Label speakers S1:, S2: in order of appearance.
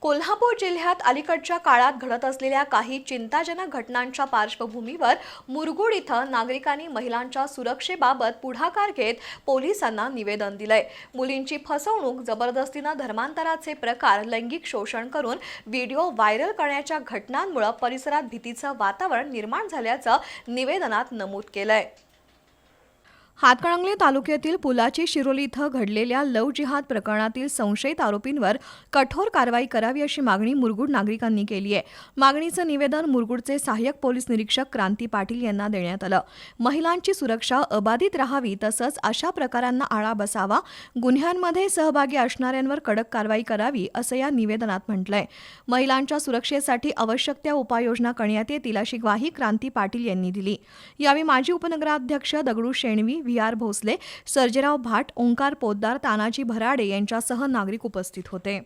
S1: कोल्हापूर जिल्ह्यात अलीकडच्या काळात घडत असलेल्या काही चिंताजनक घटनांच्या पार्श्वभूमीवर मुरगुड इथं नागरिकांनी महिलांच्या सुरक्षेबाबत पुढाकार घेत पोलिसांना निवेदन दिलंय। मुलींची फसवणूक, जबरदस्तीने धर्मांतराचे प्रकार, लैंगिक शोषण करून व्हिडिओ व्हायरल करण्याच्या घटनांमुळे परिसरात भीतीचं वातावरण निर्माण झाल्याचं निवेदनात नमूद केलंय। हातकणंगले तालुक्यातील पुलाची शिरोली इथं घडलेल्या लव जिहाद प्रकरणातील संशयित आरोपींवर कठोर कारवाई करावी अशी मागणी मुरगुड नागरिकांनी केली आहे। मागणीचं निवेदन मुरगुडचे सहाय्यक पोलीस निरीक्षक क्रांती पाटील यांना देण्यात आलं। महिलांची सुरक्षा अबाधित राहावी तसंच अशा प्रकारांना आळा बसावा, गुन्ह्यांमध्ये सहभागी असणाऱ्यांवर कडक कारवाई करावी असं या निवेदनात म्हटलंय। महिलांच्या सुरक्षेसाठी आवश्यक त्या उपाययोजना करण्यात येतील अशी ग्वाही क्रांती पाटील यांनी दिली। यावेळी माजी उपनगराध्यक्ष दगडू शेणवी, व्ही.आर. भोसले, सर्जेराव भाट, ओंकार पोद्दार, तानाजी भराडे यांच्यासह नागरिक उपस्थित होते।